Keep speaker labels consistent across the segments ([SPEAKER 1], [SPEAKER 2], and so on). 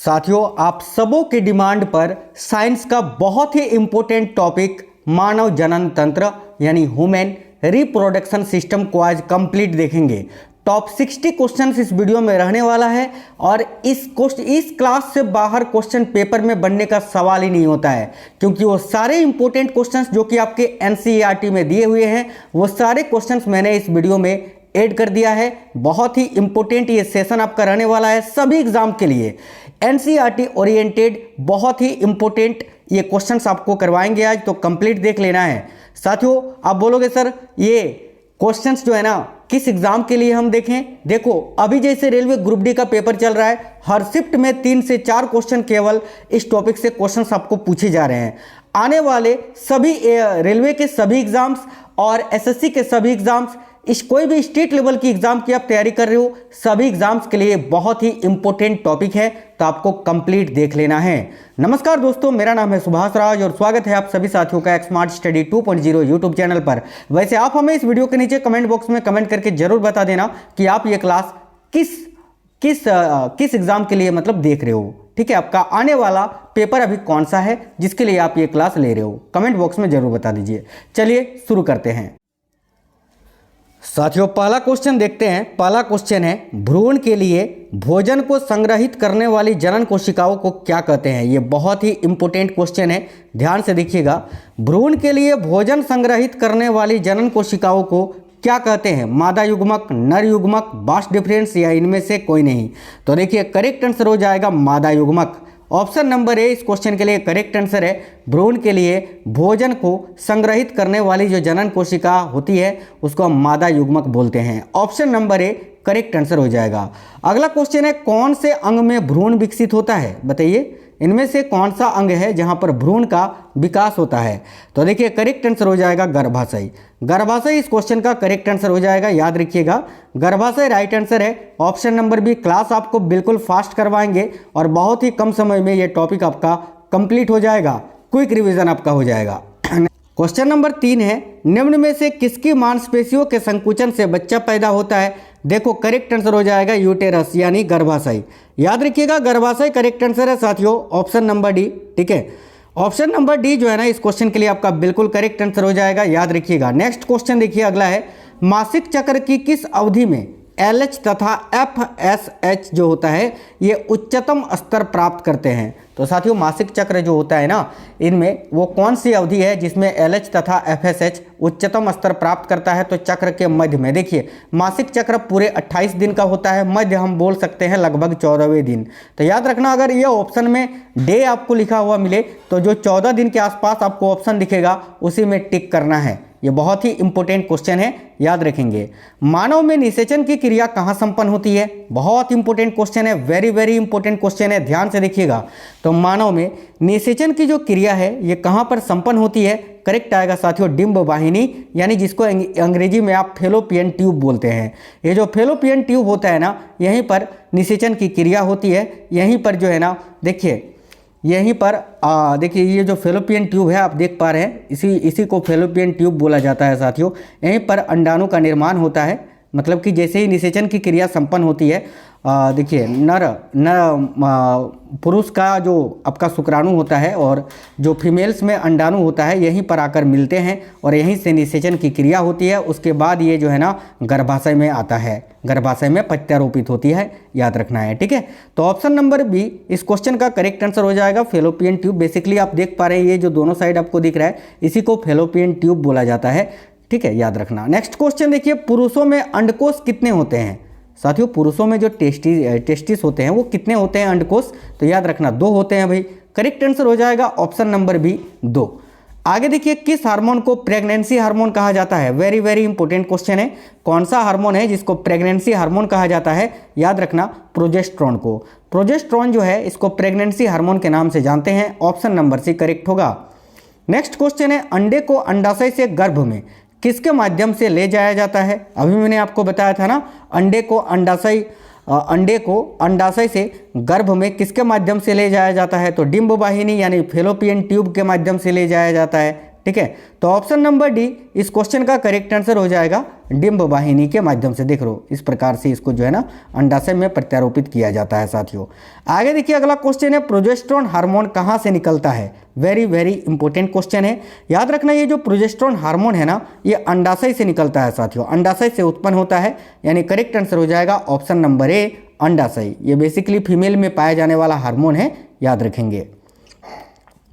[SPEAKER 1] साथियों, आप सबों की डिमांड पर साइंस का बहुत ही इंपॉर्टेंट टॉपिक मानव जनन तंत्र यानी ह्यूमन रिप्रोडक्शन सिस्टम को आज कंप्लीट देखेंगे। टॉप 60 क्वेश्चंस इस वीडियो में रहने वाला है और इस क्लास से बाहर क्वेश्चन पेपर में बनने का सवाल ही नहीं होता है, क्योंकि वो सारे इंपॉर्टेंट क्वेश्चंस जो कि आपके एनसीईआरटी में दिए हुए हैं वो सारे क्वेश्चंस मैंने इस वीडियो में ऐड कर दिया है। बहुत ही इंपॉर्टेंट ये सेशन आपका रहने वाला है सभी एग्जाम के लिए। एनसीईआरटी ओरिएंटेड बहुत ही इंपॉर्टेंट ये क्वेश्चंस आपको करवाएंगे आज, तो कंप्लीट देख लेना है। साथियों, आप बोलोगे सर ये क्वेश्चंस जो है ना किस एग्जाम के लिए हम देखें? देखो, अभी जैसे रेलवे ग्रुप डी का पेपर चल रहा है, हर शिफ्ट में 3 से 4 क्वेश्चन केवल इस टॉपिक से क्वेश्चंस आपको पूछे जा रहे हैं। आने वाले सभी रेलवे के सभी एग्जाम्स और एसएससी के सभी एग्जाम्स, इस कोई भी स्टेट लेवल की एग्जाम की आप तैयारी कर रहे हो, सभी एग्जाम्स के लिए बहुत ही इंपॉर्टेंट टॉपिक है, तो आपको कंप्लीट देख लेना है। नमस्कार दोस्तों, मेरा नाम है सुभाष राज और स्वागत है आप सभी साथियों का स्मार्ट स्टडी 2.0 यूट्यूब चैनल पर। वैसे आप हमें इस वीडियो के नीचे कमेंट बॉक्स में कमेंट करके जरूर बता देना कि आप ये क्लास किस एग्जाम के लिए मतलब देख रहे हो। ठीक है, आपका आने वाला पेपर अभी कौन सा है जिसके लिए आप ये क्लास ले रहे हो, कमेंट बॉक्स में जरूर बता दीजिए। चलिए शुरू करते हैं। साथियों, पहला क्वेश्चन देखते हैं। पहला क्वेश्चन है, भ्रूण के लिए भोजन को संग्रहित करने वाली जनन कोशिकाओं को क्या कहते हैं? ये बहुत ही इंपॉर्टेंट क्वेश्चन है, ध्यान से देखिएगा। भ्रूण के लिए भोजन संग्रहित करने वाली जनन कोशिकाओं को क्या कहते हैं? मादा युग्मक, नर युग्मक, बास डिफरेंस या इनमें से कोई नहीं? तो देखिए, करेक्ट आंसर हो जाएगा मादा युग्मक। ऑप्शन नंबर ए इस क्वेश्चन के लिए करेक्ट आंसर है। भ्रूण के लिए भोजन को संग्रहित करने वाली जो जनन कोशिका होती है उसको हम मादा युग्मक बोलते हैं। Option number A correct answer हो जाएगा। अगला क्वेश्चन है, कौन से अंग में भ्रूण विकसित होता है? बताइए, इनमें से कौन सा अंग है जहां पर भ्रूण का विकास होता है? तो देखिए, करेक्ट आंसर हो जाएगा गर्भाशय। गर्भाशय इस क्वेश्चन का करेक्ट आंसर हो जाएगा, याद रखिएगा, गर्भाशय राइट आंसर है। Option number B. क्लास आपको बिल्कुल फास्ट करवाएंगे और बहुत ही कम समय में ये टॉपिक आपका कंप्लीट हो जाएगा, क्विक रिवीजन आपका हो जाएगा। क्वेश्चन नंबर 3 है, निम्न में से किसकी मांसपेशियों के संकुचन से बच्चा पैदा होता है? देखो, करेक्ट आंसर हो जाएगा यूटेरस यानी गर्भाशय। याद रखिएगा, गर्भाशय करेक्ट आंसर है साथियों, ऑप्शन नंबर डी। ठीक है, ऑप्शन नंबर डी जो है ना इस क्वेश्चन के लिए आपका बिल्कुल करेक्ट आंसर हो जाएगा, याद रखिएगा। नेक्स्ट क्वेश्चन देखिए, अगला है, मासिक चक्र की किस अवधि में LH तथा FSH जो होता है ये उच्चतम स्तर प्राप्त करते हैं? तो साथियों, मासिक चक्र जो होता है ना, इनमें वो कौन सी अवधि है जिसमें LH तथा FSH उच्चतम स्तर प्राप्त करता है? तो चक्र के मध्य में। देखिए, मासिक चक्र पूरे 28 दिन का होता है, मध्य हम बोल सकते हैं लगभग 14वें दिन। तो याद रखना, अगर ये ऑप्शन में डे आपको लिखा हुआ मिले तो जो 14 दिन के आसपास आपको ऑप्शन दिखेगा उसी में टिक करना है। ये बहुत ही इंपॉर्टेंट क्वेश्चन है, याद रखेंगे। मानव में निषेचन की क्रिया कहाँ संपन्न होती है? बहुत इंपॉर्टेंट क्वेश्चन है, वेरी वेरी इंपॉर्टेंट क्वेश्चन है, ध्यान से देखिएगा। तो मानव में निषेचन की जो क्रिया है ये कहाँ पर संपन्न होती है? करेक्ट आएगा साथियों, डिंब वाहिनी, यानी जिसको अंग्रेजी में आप फेलोपियन ट्यूब बोलते हैं। ये जो फेलोपियन ट्यूब होता है ना, यहीं पर निषेचन की क्रिया होती है। यहीं पर जो है ना, देखिए यहीं पर देखिए ये जो फेलोपियन ट्यूब है आप देख पा रहे हैं, इसी को फेलोपियन ट्यूब बोला जाता है साथियों। यहीं पर अंडाणु का निर्माण होता है, मतलब कि जैसे ही निषेचन की क्रिया संपन्न होती है, देखिए पुरुष का जो आपका शुक्राणु होता है और जो फीमेल्स में अंडाणु होता है यहीं पर आकर मिलते हैं और यहीं से निषेचन की क्रिया होती है। उसके बाद ये जो है ना गर्भाशय में आता है, गर्भाशय में प्रत्यारोपित होती है, याद रखना है। ठीक है, तो ऑप्शन नंबर बी इस क्वेश्चन का करेक्ट आंसर हो जाएगा, फेलोपियन ट्यूब। बेसिकली आप देख पा रहे हैं ये जो दोनों साइड आपको दिख रहा है इसी को फेलोपियन ट्यूब बोला जाता है। ठीक है, याद रखना। नेक्स्ट क्वेश्चन देखिए, पुरुषों में अंडकोश कितने होते हैं? साथियों, पुरुषों में जो टेस्टिस होते हैं वो कितने होते हैं अंडकोश? तो याद रखना 2 होते हैं भाई। करेक्ट आंसर हो जाएगा ऑप्शन नंबर बी 2। आगे देखिए, किस हार्मोन को प्रेगनेंसी हार्मोन कहा जाता है? वेरी वेरी इंपॉर्टेंट क्वेश्चन है। कौन सा हार्मोन है जिसको प्रेगनेंसी हार्मोन कहा जाता है? याद रखना, प्रोजेस्टेरोन को। प्रोजेस्टेरोन जो है इसको प्रेगनेंसी हार्मोन के नाम से जानते हैं। ऑप्शन नंबर सी करेक्ट होगा। नेक्स्ट क्वेश्चन है, अंडे को अंडाशय से गर्भ में किसके माध्यम से ले जाया जाता है? अभी मैंने आपको बताया था ना, अंडे को अंडाशय से गर्भ में किसके माध्यम से ले जाया जाता है? तो डिंब वाहिनी यानी फेलोपियन ट्यूब के माध्यम से ले जाया जाता है। ठीक है। तो ऑप्शन नंबर डी इस क्वेश्चन का करेक्ट आंसर हो जाएगा, डिंब वाहिनी के माध्यम से। देख लो इस प्रकार से इसको जो है ना अंडाशय में प्रत्यारोपित किया जाता है साथियों। आगे देखिए अगला क्वेश्चन है, प्रोजेस्टेरोन हार्मोन कहाँ से निकलता है? वेरी वेरी इंपॉर्टेंट क्वेश्चन है। याद रखना ये जो प्रोजेस्टेरोन हार्मोन है ना, ये अंडाशय से निकलता है साथियों, अंडाशय से उत्पन्न होता है, यानी करेक्ट आंसर हो जाएगा ऑप्शन नंबर ए, अंडाशय। ये बेसिकली फीमेल में पाया जाने वाला हार्मोन है, याद रखेंगे।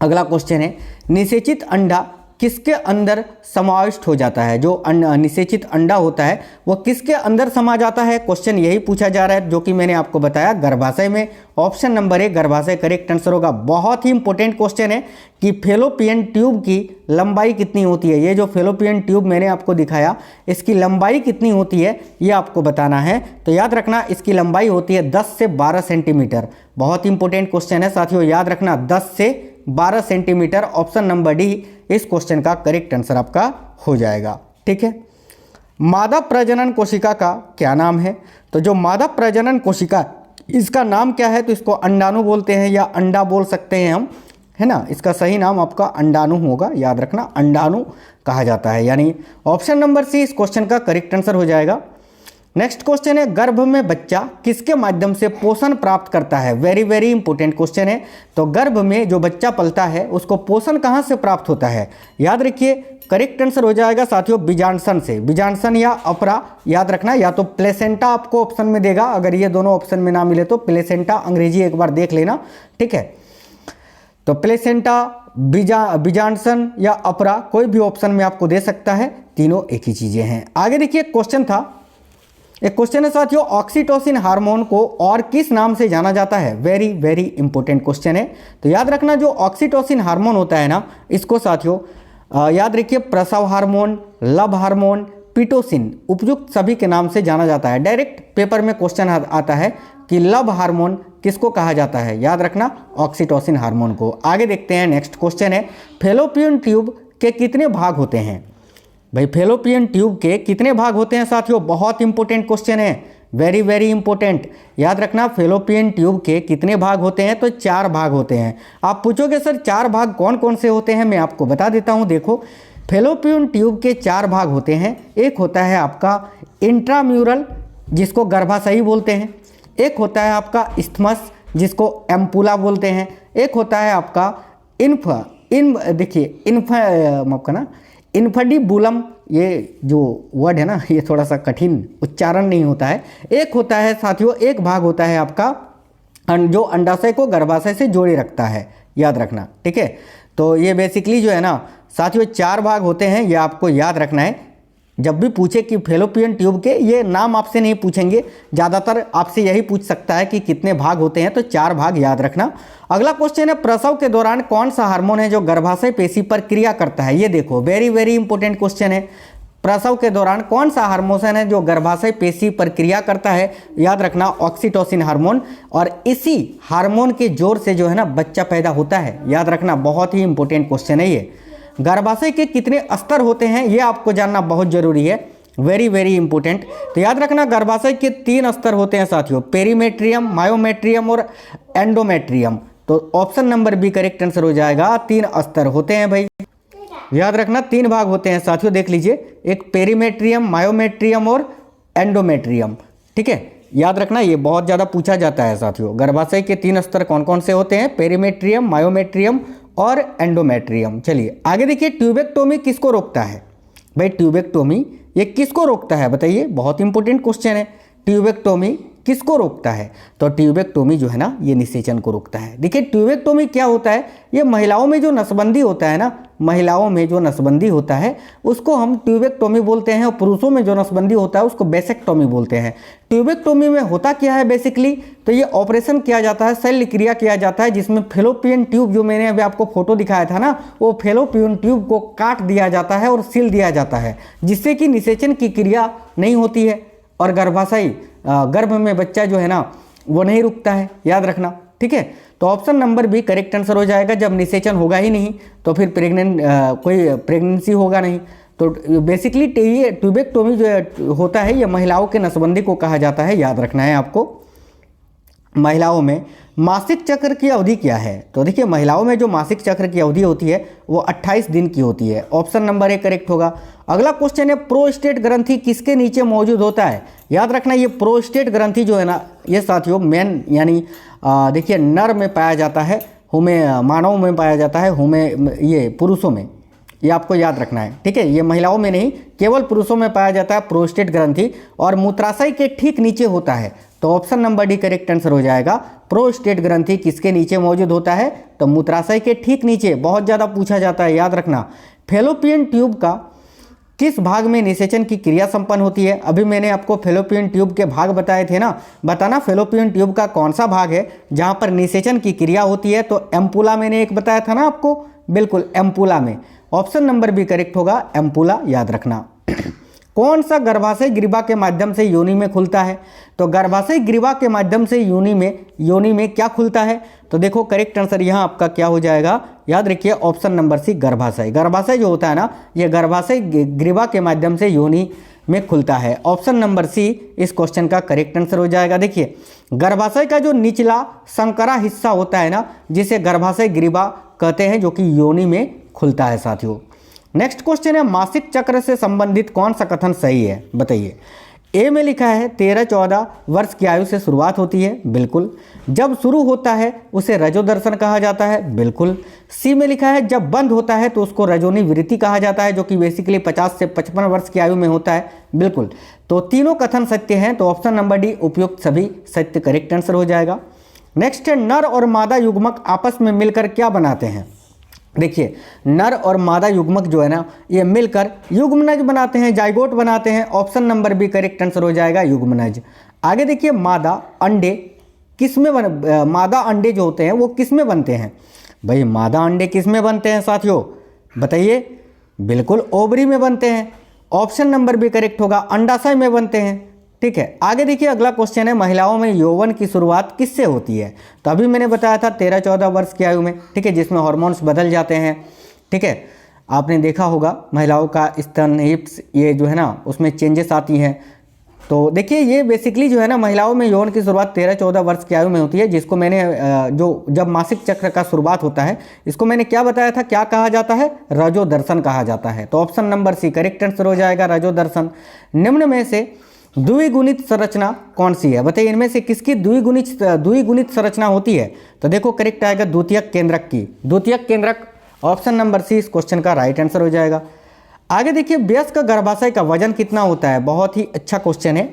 [SPEAKER 1] अगला क्वेश्चन है, निषेचित अंडा किसके अंदर समाविष्ट हो जाता है? जो निषेचित अंडा होता है वो किसके अंदर समा जाता है? क्वेश्चन यही पूछा जा रहा है, जो कि मैंने आपको बताया गर्भाशय में। ऑप्शन नंबर ए गर्भाशय करेक्ट आंसर होगा। बहुत ही इंपॉर्टेंट क्वेश्चन है कि फेलोपियन ट्यूब की लंबाई कितनी होती है। ये जो फेलोपियन ट्यूब मैंने आपको दिखाया, इसकी लंबाई कितनी होती है ये आपको बताना है। तो याद रखना इसकी लंबाई होती है 10 से 12 सेंटीमीटर। बहुत इंपॉर्टेंट क्वेश्चन है साथियों, याद रखना 10 से 12 सेंटीमीटर। ऑप्शन नंबर डी इस क्वेश्चन का करेक्ट आंसर आपका हो जाएगा, ठीक है। मादा प्रजनन कोशिका का क्या नाम है? तो जो मादा प्रजनन कोशिका, इसका नाम क्या है? तो इसको अंडाणु बोलते हैं या अंडा बोल सकते हैं हम, है ना। इसका सही नाम आपका अंडाणु होगा, याद रखना अंडाणु कहा जाता है, यानी ऑप्शन नंबर सी इस क्वेश्चन का करेक्ट आंसर हो जाएगा। नेक्स्ट क्वेश्चन है, गर्भ में बच्चा किसके माध्यम से पोषण प्राप्त करता है? वेरी वेरी इंपॉर्टेंट क्वेश्चन है। तो गर्भ में जो बच्चा पलता है उसको पोषण कहाँ से प्राप्त होता है? याद रखिए करेक्ट आंसर हो जाएगा साथियों बीजांडसन से, बीजांडसन या अपरा, याद रखना। या तो प्लेसेंटा आपको ऑप्शन में देगा, अगर ये दोनों ऑप्शन में ना मिले तो प्लेसेंटा अंग्रेजी एक बार देख लेना, ठीक है। तो प्लेसेंटा, बीजांडसन या अपरा, कोई भी ऑप्शन में आपको दे सकता है, तीनों एक ही चीज़ें हैं। आगे देखिए क्वेश्चन था, एक क्वेश्चन है साथियों, ऑक्सीटोसिन हार्मोन को और किस नाम से जाना जाता है? वेरी वेरी इंपॉर्टेंट क्वेश्चन है। तो याद रखना जो ऑक्सीटोसिन हार्मोन होता है ना, इसको साथियों याद रखिए प्रसव हार्मोन, लव हार्मोन, पिटोसिन, उपयुक्त सभी के नाम से जाना जाता है। डायरेक्ट पेपर में क्वेश्चन आता है कि लव हार्मोन किसको कहा जाता है? याद रखना ऑक्सीटोसिन हार्मोन को। आगे देखते हैं, नेक्स्ट क्वेश्चन है, फेलोपियन ट्यूब के कितने भाग होते हैं? भाई फेलोपियन ट्यूब के कितने भाग होते हैं साथियों? बहुत इंपॉर्टेंट क्वेश्चन है, वेरी वेरी इंपॉर्टेंट। याद रखना फेलोपियन ट्यूब के कितने भाग होते हैं? तो 4 भाग होते हैं। आप पूछोगे सर 4 भाग कौन कौन से होते हैं? मैं आपको बता देता हूं। देखो फेलोपियन ट्यूब के 4 भाग होते हैं। एक होता है आपका इंट्राम्यूरल, जिसको गर्भाशयी बोलते हैं। एक होता है आपका इस्थमस, जिसको एम्पुला बोलते हैं। एक होता है आपका इन्फंडिबुलम, ये जो वर्ड है ना ये थोड़ा सा कठिन उच्चारण नहीं होता है। एक होता है साथियों, एक भाग होता है आपका जो अंडाशय को गर्भाशय से जोड़े रखता है, याद रखना, ठीक है। तो ये बेसिकली जो है ना साथियों 4 भाग होते हैं, ये आपको याद रखना है। जब भी पूछे कि फेलोपियन ट्यूब के, ये नाम आपसे नहीं पूछेंगे, ज़्यादातर आपसे यही पूछ सकता है कि कितने भाग होते हैं, तो 4 भाग याद रखना। अगला क्वेश्चन है, प्रसव के दौरान कौन सा हार्मोन है जो गर्भाशय पेशी पर क्रिया करता है? ये देखो वेरी वेरी इंपॉर्टेंट क्वेश्चन है। प्रसव के दौरान कौन सा हार्मोन है जो गर्भाशय पेशी पर क्रिया करता है? याद रखना ऑक्सीटोसिन हार्मोन। और इसी हार्मोन के जोर से जो है ना बच्चा पैदा होता है, याद रखना, बहुत ही इंपॉर्टेंट क्वेश्चन है ये। गर्भाशय के कितने स्तर होते हैं ये आपको जानना बहुत जरूरी है, वेरी वेरी इंपॉर्टेंट। तो याद रखना गर्भाशय के 3 स्तर होते हैं साथियों, पेरीमेट्रियम, मायोमेट्रियम और एंडोमेट्रियम। तो option number B correct answer हो जाएगा, 3 स्तर होते हैं भाई। याद रखना 3 भाग होते हैं साथियों, देख लीजिए, एक पेरीमेट्रियम, मायोमेट्रियम और एंडोमेट्रियम, ठीक है। याद रखना ये बहुत ज़्यादा पूछा जाता है साथियों, गर्भाशय के 3 स्तर कौन कौन से होते हैं? पेरीमेट्रियम, मायोमेट्रियम और एंडोमेट्रियम। चलिए आगे देखिए, ट्यूबेक्टोमी किसको रोकता है? भाई ट्यूबेक्टोमी ये किसको रोकता है बताइए, बहुत इंपॉर्टेंट क्वेश्चन है। ट्यूबेक्टोमी किसको रोकता है? तो ट्यूबेक्टोमी जो है ना ये निषेचन को रोकता है। देखिए ट्यूबेक्टोमी क्या होता है, ये महिलाओं में जो नसबंदी होता है ना, महिलाओं में जो नसबंदी होता है उसको हम ट्यूबेक्टोमी बोलते हैं, और पुरुषों में जो नसबंदी होता है उसको बेसेक्टोमी बोलते हैं। ट्यूबेक्टोमी में होता क्या है बेसिकली, तो ये ऑपरेशन किया जाता है, शल्य क्रिया किया जाता है, जिसमें फेलोपियन ट्यूब, जो मैंने अभी आपको फोटो दिखाया था ना, वो फेलोपियन ट्यूब को काट दिया जाता है और सिल दिया जाता है, जिससे कि निषेचन की क्रिया नहीं होती है और गर्भाशय गर्भ में बच्चा जो है ना वो नहीं रुकता है, याद रखना, ठीक है। तो option number B correct answer हो जाएगा। जब निषेचन होगा ही नहीं तो फिर कोई प्रेगनेंसी होगा नहीं। तो बेसिकली ये ट्यूबेक्टोमी जो होता है ये महिलाओं के नसबंदी को कहा जाता है, याद रखना है आपको। महिलाओं में मासिक चक्र की अवधि क्या है? तो देखिए महिलाओं में जो मासिक चक्र की अवधि होती है वो 28 दिन की होती है। ऑप्शन नंबर ए करेक्ट होगा। अगला क्वेश्चन है प्रोस्टेट ग्रंथि किसके नीचे मौजूद होता है? याद रखना ये प्रोस्टेट ग्रंथि जो है ना ये साथियों मेन यानी देखिए नर में पाया जाता है, मानव में पाया जाता है, ये पुरुषों में, ये आपको याद रखना है, ठीक है। ये महिलाओं में नहीं केवल पुरुषों में पाया जाता है प्रोस्टेट ग्रंथि, और मूत्राशय के ठीक नीचे होता है। तो option number D correct answer हो जाएगा। प्रोस्टेट ग्रंथि किसके नीचे मौजूद होता है? तो मूत्राशय के ठीक नीचे। बहुत ज़्यादा पूछा जाता है, याद रखना। फेलोपियन ट्यूब का किस भाग में निषेचन की क्रिया संपन्न होती है? अभी मैंने आपको फेलोपियन ट्यूब के भाग बताए थे ना, बताना फेलोपियन ट्यूब का कौन सा भाग है जहाँ पर निषेचन की क्रिया होती है? तो एम्पुला मैंने एक बताया था ना आपको, बिल्कुल एम्पुला में। ऑप्शन नंबर बी करेक्ट होगा, एम्पुला, याद रखना। कौन सा गर्भाशय ग्रीवा के माध्यम से योनि में खुलता है? तो गर्भाशय ग्रीवा के माध्यम से योनि में क्या खुलता है? तो देखो करेक्ट आंसर यहाँ आपका क्या हो जाएगा, याद रखिए ऑप्शन नंबर सी गर्भाशय। गर्भाशय जो होता है ना ये गर्भाशय ग्रीवा के माध्यम से योनि में खुलता है। ऑप्शन नंबर सी इस क्वेश्चन का करेक्ट आंसर हो जाएगा। देखिए गर्भाशय का जो निचला संकरा हिस्सा होता है ना जिसे गर्भाशय ग्रीवा कहते हैं, जो कि योनि में खुलता है साथियों। नेक्स्ट क्वेश्चन है मासिक चक्र से संबंधित कौन सा कथन सही है? बताइए। ए में लिखा है 13-14 वर्ष की आयु से शुरुआत होती है, बिल्कुल। जब शुरू होता है उसे रजोदर्शन कहा जाता है, बिल्कुल। सी में लिखा है जब बंद होता है तो उसको रजोनी वृत्ति कहा जाता है, जो कि बेसिकली 50 से 55 वर्ष की आयु में होता है, बिल्कुल। तो तीनों कथन सत्य हैं, तो ऑप्शन नंबर डी उपयुक्त सभी सत्य करेक्ट आंसर हो जाएगा। नेक्स्ट है नर और मादा युग्मक आपस में मिलकर क्या बनाते हैं? देखिए नर और मादा युग्मक जो है ना ये मिलकर युग्मनज बनाते हैं, जाइगोट बनाते हैं। Option number B correct answer हो जाएगा, युग्मनज। आगे देखिए मादा अंडे मादा अंडे जो होते हैं वो किस में बनते हैं? भाई मादा अंडे किस में बनते हैं साथियों, बताइए। बिल्कुल ओवरी में बनते हैं। ऑप्शन नंबर बी करेक्ट होगा, अंडाशय में बनते हैं, ठीक है। आगे देखिए अगला क्वेश्चन है महिलाओं में यौवन की शुरुआत किससे होती है? तो अभी मैंने बताया था 13-14 वर्ष की आयु में, ठीक है, जिसमें हार्मोन्स बदल जाते हैं, ठीक है। आपने देखा होगा महिलाओं का स्तन, हिप्स, ये जो है ना उसमें चेंजेस आती हैं। तो देखिए ये बेसिकली जो है ना महिलाओं में यौवन की शुरुआत 13-14 वर्ष की आयु में होती है, जिसको मैंने जब मासिक चक्र का शुरुआत होता है इसको मैंने क्या बताया था, क्या कहा जाता है? रजोदर्शन कहा जाता है। तो option number C correct answer हो जाएगा, रजोदर्शन। निम्न में से द्विगुणित संरचना कौन सी है? बताइए इनमें से किसकी द्विगुणित संरचना होती है? तो देखो करेक्ट आएगा द्वितीयक केंद्रक की, द्वितीयक केंद्रक। ऑप्शन नंबर सी इस क्वेश्चन का राइट आंसर हो जाएगा। आगे देखिए वयस्क गर्भाशय का वजन कितना होता है? बहुत ही अच्छा क्वेश्चन है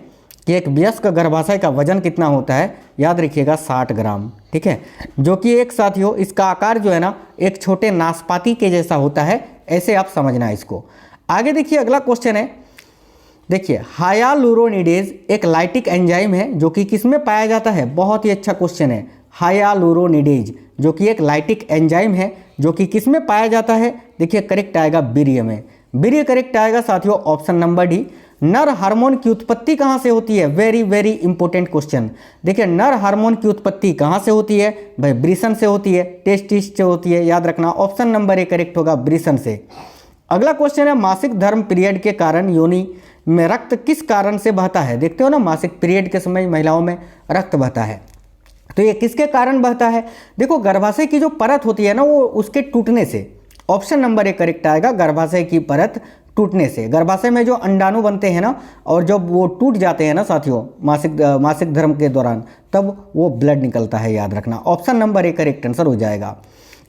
[SPEAKER 1] कि एक वयस्क गर्भाशय का वजन कितना होता है? याद रखिएगा 60 ग्राम, ठीक है। जो कि एक साथियों इसका आकार जो है ना एक छोटे नाशपाती के जैसा होता है, ऐसे आप समझना इसको। आगे देखिए अगला क्वेश्चन है, देखिए हायालुरोनिडेज एक लाइटिक एंजाइम है जो कि किसमें पाया जाता है? बहुत ही अच्छा क्वेश्चन है। हायालुरोनिडेज जो कि एक लाइटिक एंजाइम है जो कि किसमें पाया जाता है? देखिए करेक्ट आएगा वीर्य में, वीर्य करेक्ट आएगा साथियों, ऑप्शन नंबर डी। नर हार्मोन की उत्पत्ति कहाँ से होती है? Very very important question. देखिए नर हार्मोन की उत्पत्ति कहाँ से होती है? भाई ब्रिसन से होती है, टेस्टिस से होती है, याद रखना। ऑप्शन नंबर ए करेक्ट होगा, ब्रिसन से। अगला क्वेश्चन है मासिक धर्म पीरियड के कारण योनि में रक्त किस कारण से बहता है? देखते हो ना मासिक पीरियड के समय महिलाओं में रक्त बहता है, तो ये किसके कारण बहता है? देखो गर्भाशय की जो परत होती है ना वो उसके टूटने से। ऑप्शन नंबर ए करेक्ट आएगा, गर्भाशय की परत टूटने से। गर्भाशय में जो अंडाणु बनते हैं ना और जब वो टूट जाते हैं ना साथियों मासिक धर्म के दौरान, तब वो ब्लड निकलता है, याद रखना। Option number A correct answer हो जाएगा।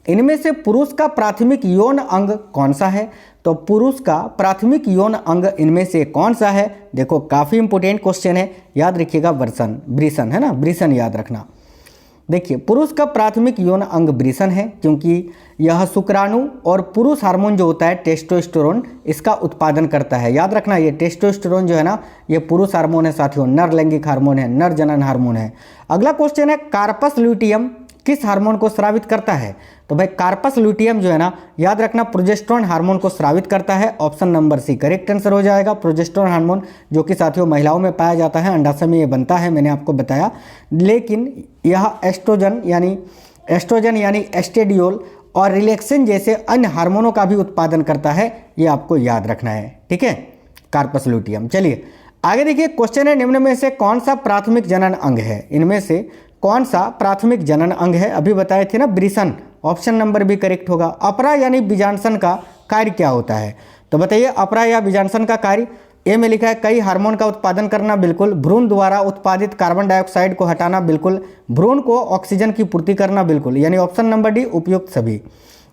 [SPEAKER 1] इनमें से पुरुष का प्राथमिक यौन अंग कौन सा है? तो पुरुष का प्राथमिक यौन अंग इनमें से कौन सा है? देखो काफ़ी इंपोर्टेंट क्वेश्चन है, याद रखिएगा ब्रिसन है ना, ब्रिसन याद रखना। देखिए पुरुष का प्राथमिक यौन अंग ब्रिसन है क्योंकि यह शुक्राणु और पुरुष हार्मोन जो होता है टेस्टोस्टेरोन इसका उत्पादन करता है, याद रखना। ये टेस्टोस्टेरोन जो है ना ये पुरुष हार्मोन है साथियों, नर लैंगिक हार्मोन है, नर जनन हार्मोन है। अगला क्वेश्चन है कार्पस ल्यूटियम किस हार्मोन को स्रावित करता है? तो भाई कार्पस ल्यूटियम जो है ना याद रखना प्रोजेस्टेरोन हार्मोन को स्रावित करता है। Option number C correct answer हो जाएगा, प्रोजेस्टेरोन हार्मोन जो कि साथियों महिलाओं में पाया जाता है, अंडाशय में ये बनता है, मैंने आपको बताया। लेकिन यह एस्ट्रोजन यानी एस्टेडियोल और रिलैक्सिन जैसे अन्य हार्मोनों का भी उत्पादन करता है, ये आपको याद रखना है, ठीक है, कार्पस ल्यूटियम। चलिए आगे देखिए क्वेश्चन है निम्न में से कौन सा प्राथमिक जनन अंग है? इनमें से कौन सा प्राथमिक जनन अंग है? अभी बताए थे ना, वृषण। ऑप्शन नंबर बी करेक्ट होगा। अपरा यानी बीजांडसन का कार्य क्या होता है? तो बताइए, अपरा या बीजांडसन का कार्य। ए में लिखा है कई हार्मोन का उत्पादन करना, बिल्कुल। भ्रूण द्वारा उत्पादित कार्बन डाइऑक्साइड को हटाना, बिल्कुल। भ्रूण को ऑक्सीजन की पूर्ति करना, बिल्कुल। यानी ऑप्शन नंबर डी उपयुक्त सभी।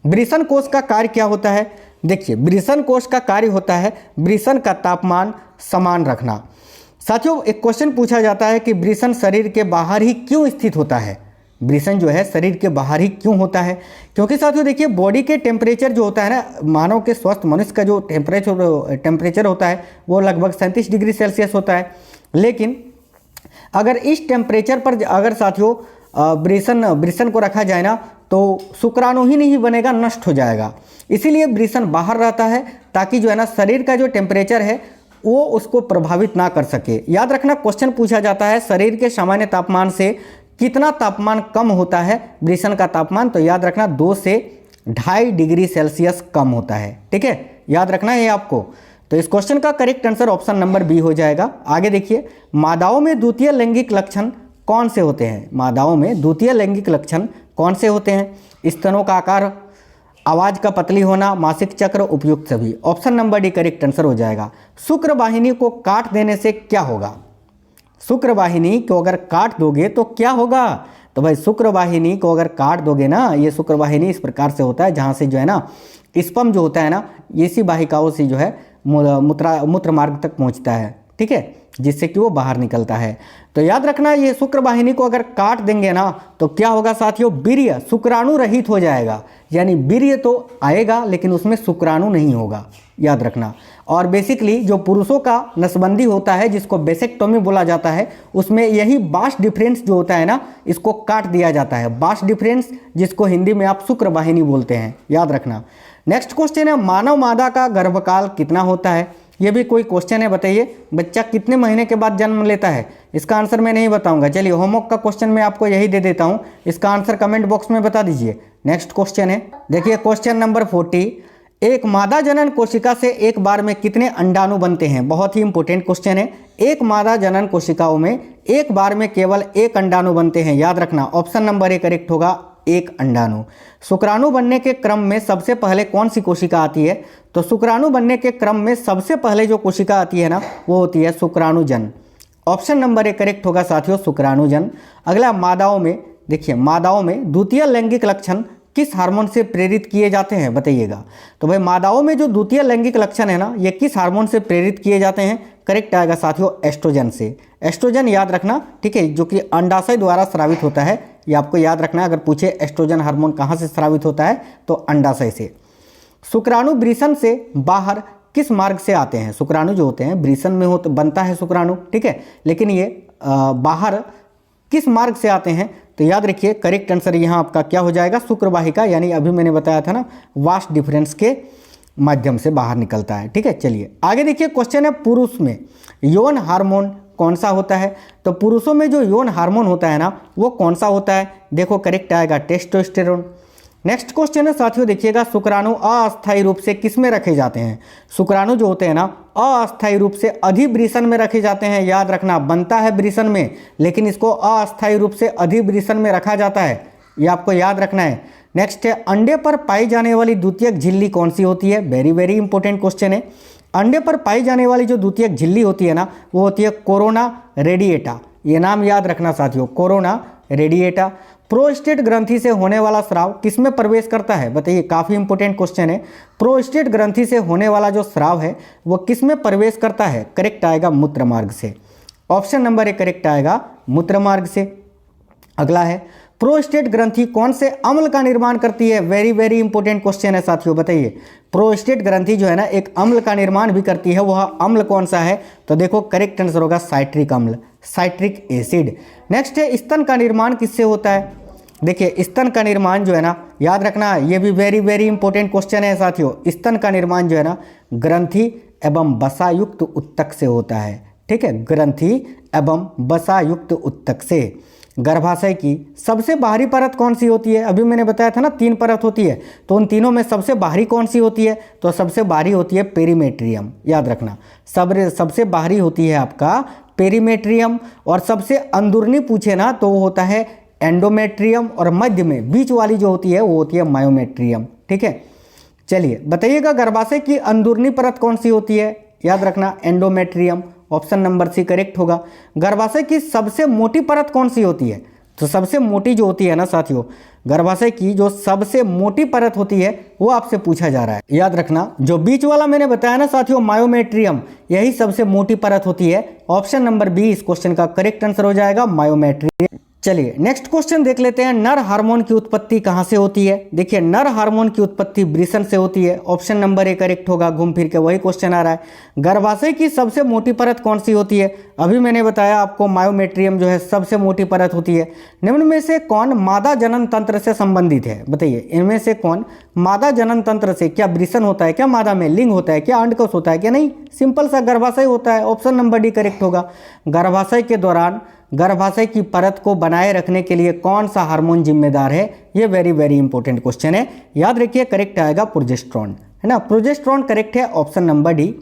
[SPEAKER 1] वृषण कोष का कार्य क्या होता है? देखिए, वृषण कोष का कार्य होता है वृषण का तापमान समान रखना। साथियों, एक क्वेश्चन पूछा जाता है कि वृषण शरीर के बाहर ही क्यों स्थित होता है? वृषण जो है शरीर के बाहर ही क्यों होता है? क्योंकि साथियों देखिए, बॉडी के टेम्परेचर जो होता है ना, मानव के स्वस्थ मनुष्य का जो टेम्परेचर होता है वो लगभग 37 डिग्री सेल्सियस होता है। लेकिन अगर इस टेम्परेचर पर अगर साथियों वृषण को रखा जाए ना, तो शुक्राणु ही नहीं बनेगा, नष्ट हो जाएगा। इसीलिए वृषण बाहर रहता है, ताकि जो है ना शरीर का जो टेम्परेचर है वो उसको प्रभावित ना कर सके। याद रखना, क्वेश्चन पूछा जाता है शरीर के सामान्य तापमान से कितना तापमान कम होता है वृषण का तापमान? तो याद रखना 2 से 2.5 डिग्री सेल्सियस कम होता है। ठीक है, याद रखना है आपको। तो इस क्वेश्चन का correct answer option number B हो जाएगा। आगे देखिए, मादाओं में द्वितीय लैंगिक लक्षण कौन से होते हैं? मादाओं में द्वितीय लैंगिक लक्षण कौन से होते हैं? स्तनों का आकार, आवाज़ का पतली होना, मासिक चक्र, उपयुक्त सभी। Option number D correct answer हो जाएगा। शुक्र वाहिनी को काट देने से क्या होगा? शुक्र वाहिनी को अगर काट दोगे तो क्या होगा? तो भाई, शुक्र वाहिनी को अगर काट दोगे ना, ये शुक्र वाहिनी इस प्रकार से होता है जहाँ से जो है ना स्पर्म जो होता है ना, इसी वाहिकाओं से जो है मूत्र मार्ग तक पहुँचता है। ठीक है, जिससे कि वो बाहर निकलता है। तो याद रखना, ये शुक्र वाहिनी को अगर काट देंगे ना तो क्या होगा साथियों? वीर्य शुक्राणु रहित हो जाएगा। यानी वीर्य तो आएगा लेकिन उसमें शुक्राणु नहीं होगा, याद रखना। और बेसिकली जो पुरुषों का नसबंदी होता है, जिसको बेसेक्टोमी बोला जाता है, उसमें यही बास डिफरेंस जो होता है ना, इसको काट दिया जाता है। बास डिफरेंस, जिसको हिंदी में आप शुक्र वाहिनी बोलते हैं, याद रखना। नेक्स्ट क्वेश्चन है, मानव मादा का गर्भकाल कितना होता है? ये भी कोई क्वेश्चन है। बताइए, बच्चा कितने महीने के बाद जन्म लेता है? इसका आंसर मैं नहीं बताऊंगा। चलिए, होमवर्क का क्वेश्चन मैं आपको यही दे देता हूं, इसका आंसर कमेंट बॉक्स में बता दीजिए। नेक्स्ट क्वेश्चन है, देखिए क्वेश्चन नंबर 40। एक मादा जनन कोशिका से एक बार में कितने अंडाणु बनते हैं? बहुत ही इंपॉर्टेंट क्वेश्चन है। एक मादा जनन कोशिकाओं में एक बार में केवल 1 अंडाणु बनते हैं, याद रखना। ऑप्शन नंबर ए करेक्ट होगा, 1 अंडाणु। शुक्राणु बनने के क्रम में सबसे पहले कौन सी कोशिका आती है? तो शुक्राणु बनने के क्रम में सबसे पहले जो कोशिका आती है ना, वो होती है शुक्राणुजन। ऑप्शन नंबर ए करेक्ट होगा साथियों, शुक्राणुजन। अगला, मादाओं में देखिए, मादाओं में द्वितीय लैंगिक लक्षण किस हार्मोन से प्रेरित किए जाते हैं? बताइएगा। तो भाई, मादाओं में जो द्वितीय लैंगिक लक्षण है ना, ये किस हार्मोन से प्रेरित किए जाते हैं? करेक्ट आएगा साथियों, एस्ट्रोजन से। एस्ट्रोजन याद रखना, ठीक है, जो कि अंडाशय द्वारा स्रावित होता है। ये आपको याद रखना है। अगर पूछे एस्ट्रोजन हार्मोन कहाँ से स्रावित होता है, तो अंडाशय से। शुक्राणु वृषण से बाहर किस मार्ग से आते हैं? शुक्राणु जो होते हैं वृषण में बनता है शुक्राणु, ठीक है, लेकिन ये बाहर किस मार्ग से आते हैं? तो याद रखिए, करेक्ट आंसर यहाँ आपका क्या हो जाएगा? शुक्रवाहिका, यानी अभी मैंने बताया था ना, वास्ट डिफरेंस के माध्यम से बाहर निकलता है। ठीक है, चलिए आगे देखिए। क्वेश्चन है, पुरुष में यौन हार्मोन कौन सा होता है? तो पुरुषों में जो यौन हार्मोन होता है ना, वो कौन सा होता है? देखो, करेक्ट आएगा टेस्टोस्टेरोन। नेक्स्ट क्वेश्चन है साथियों, देखिएगा, शुक्राणु अस्थायी रूप से किस में रखे जाते हैं? शुक्राणु जो होते हैं ना, अस्थायी रूप से अधिवृषण में रखे जाते हैं। याद रखना, बनता है वृषण में, लेकिन इसको अस्थायी रूप से अधिवृषण में रखा जाता है, ये आपको याद रखना है। नेक्स्ट है, अंडे पर पाई जाने वाली द्वितीयक झिल्ली कौन सी होती है? वेरी वेरी इंपॉर्टेंट क्वेश्चन है। अंडे पर पाई जाने वाली जो द्वितीयक झिल्ली होती है ना, वो होती है कोरोना रेडिएटा। ये नाम याद रखना साथियों, कोरोना रेडिएटा। प्रोस्टेट ग्रंथि से होने वाला स्राव किसमें प्रवेश करता है? बताइए, काफ़ी इंपॉर्टेंट क्वेश्चन है। प्रोस्टेट ग्रंथि से होने वाला जो स्राव है वो किसमें प्रवेश करता है? करेक्ट आएगा, मूत्र मार्ग से। ऑप्शन नंबर ए करेक्ट आएगा, मूत्र मार्ग से। अगला है, प्रोस्टेट ग्रंथि कौन से अम्ल का निर्माण करती है? वेरी वेरी इंपॉर्टेंट क्वेश्चन है साथियों, बताइए। प्रोस्टेट ग्रंथि जो है ना, एक अम्ल का निर्माण भी करती है, वह अम्ल कौन सा है? तो देखो, करेक्ट आंसर होगा साइट्रिक अम्ल, साइट्रिक एसिड। नेक्स्ट है, स्तन का निर्माण किससे होता है? देखिए, स्तन का निर्माण जो है ना, याद रखना, ये भी वेरी वेरी इंपॉर्टेंट क्वेश्चन है साथियों। स्तन का निर्माण जो है ना, ग्रंथि एवं वसायुक्त उत्तक से होता है। ठीक है, ग्रंथि एवं वसायुक्त उत्तक से। गर्भाशय की सबसे बाहरी परत कौन सी होती है? अभी मैंने बताया था ना, 3 परत होती है, तो उन तीनों में सबसे बाहरी कौन सी होती है? तो सबसे बाहरी होती है पेरीमेट्रियम। याद रखना, सबसे बाहरी होती है आपका पेरीमेट्रियम। और सबसे अंदरूनी पूछे ना, तो वो होता है एंडोमेट्रियम और मध्य में बीच वाली जो होती है वो होती है मायोमेट्रियम। ठीक है, चलिए बताइएगा गर्भाशय की अंदरूनी परत कौन सी होती है? याद रखना endometrium, option number C correct होगा। गर्भाशय की सबसे मोटी परत कौन सी होती है? तो सबसे मोटी जो होती है ना साथियों, गर्भाशय की जो सबसे मोटी परत होती है वो आपसे पूछा जा रहा है। याद रखना जो बीच वाला मैंने बताया ना साथियों मायोमेट्रियम, यही सबसे मोटी परत होती है। ऑप्शन नंबर बी इस क्वेश्चन का करेक्ट आंसर हो जाएगा, मायोमेट्रियम। चलिए नेक्स्ट क्वेश्चन देख लेते हैं, नर हार्मोन की उत्पत्ति कहां से होती है? देखिए नर हार्मोन की उत्पत्ति वृषण से होती है, ऑप्शन नंबर ए करेक्ट होगा। घूम फिर के वही क्वेश्चन आ रहा है। गर्भाशय की सबसे मोटी परत कौन सी होती है? अभी मैंने बताया आपको मायोमेट्रियम जो है सबसे मोटी परत होती है। निम्न में से कौन मादा जनन तंत्र से संबंधित है? बताइए इनमें से कौन मादा जनन तंत्र से, क्या वृषण होता है, क्या मादा में लिंग होता है, क्या अंडकोश होता है, क्या नहीं, सिंपल सा गर्भाशय होता है। ऑप्शन नंबर डी करेक्ट होगा। गर्भाशय के दौरान गर्भाशय की परत को बनाए रखने के लिए कौन सा हार्मोन जिम्मेदार है? ये वेरी इंपॉर्टेंट क्वेश्चन है, याद रखिए करेक्ट आएगा प्रोजेस्टेरॉन, है ना, प्रोजेस्टेरॉन करेक्ट है, ऑप्शन नंबर डी।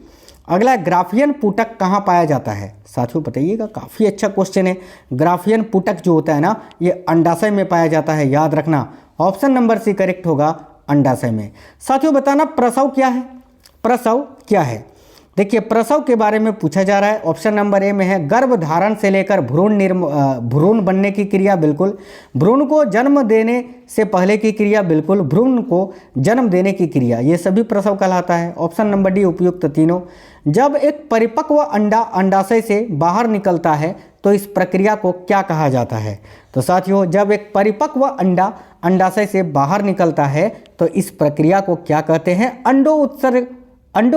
[SPEAKER 1] अगला ग्राफियन पुटक कहाँ पाया जाता है? साथियों बताइएगा, काफ़ी अच्छा क्वेश्चन है। ग्राफियन पुटक जो होता है ना ये अंडाशय में पाया जाता है, याद रखना, ऑप्शन नंबर सी करेक्ट होगा, अंडाशय में। साथियों बताना प्रसव क्या है? प्रसव क्या है? देखिए प्रसव के बारे में पूछा जा रहा है। ऑप्शन नंबर ए में है गर्भ धारण से लेकर भ्रूण बनने की क्रिया, बिल्कुल। भ्रूण को जन्म देने से पहले की क्रिया, बिल्कुल। भ्रूण को जन्म देने की क्रिया, ये सभी प्रसव कहलाता है। ऑप्शन नंबर डी उपयुक्त तीनों। जब एक परिपक्व अंडा अंडाशय से बाहर निकलता है तो इस प्रक्रिया को क्या कहा जाता है? तो साथियों जब एक परिपक्व अंडा अंडाशय से बाहर निकलता है तो इस प्रक्रिया को क्या कहते हैं? अंडो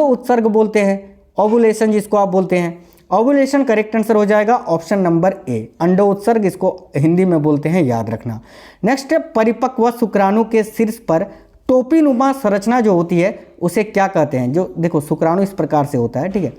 [SPEAKER 1] उत्सर्ग बोलते हैं, ओवुलेशन जिसको आप बोलते हैं। ओवुलेशन करेक्ट आंसर हो जाएगा, ऑप्शन नंबर ए, अंडो उत्सर्ग इसको हिंदी में बोलते हैं, याद रखना। नेक्स्ट है परिपक्व शुक्राणु के शीर्ष पर टोपीनुमा संरचना जो होती है उसे क्या कहते हैं? जो देखो शुक्राणु इस प्रकार से होता है, ठीक है,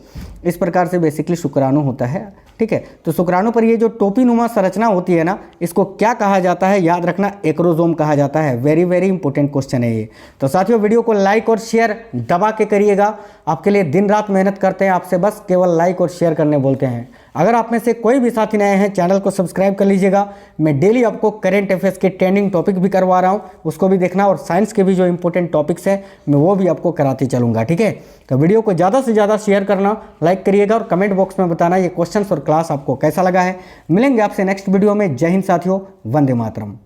[SPEAKER 1] इस प्रकार से बेसिकली शुक्राणु होता है, ठीक है। तो शुक्राणु पर ये जो टोपीनुमा संरचना होती है ना, इसको क्या कहा जाता है? याद रखना एक्रोजोम कहा जाता है। वेरी इंपॉर्टेंट क्वेश्चन है ये। तो साथियों वीडियो को लाइक और शेयर दबा के करिएगा, आपके लिए दिन रात मेहनत करते हैं, आपसे बस केवल लाइक और शेयर करने बोलते हैं। अगर आप में से कोई भी साथी नए हैं चैनल को सब्सक्राइब कर लीजिएगा। मैं डेली आपको करंट अफेयर्स के ट्रेंडिंग टॉपिक भी करवा रहा हूँ, उसको भी देखना, और साइंस के भी जो इंपॉर्टेंट टॉपिक्स हैं मैं वो भी आपको कराते चलूँगा, ठीक है। तो वीडियो को ज़्यादा से ज़्यादा शेयर करना, लाइक करिएगा और कमेंट बॉक्स में बताना ये क्वेश्चंस और क्लास आपको कैसा लगा है। मिलेंगे आपसे नेक्स्ट वीडियो में। जय हिंद साथियों, वंदे मातरम।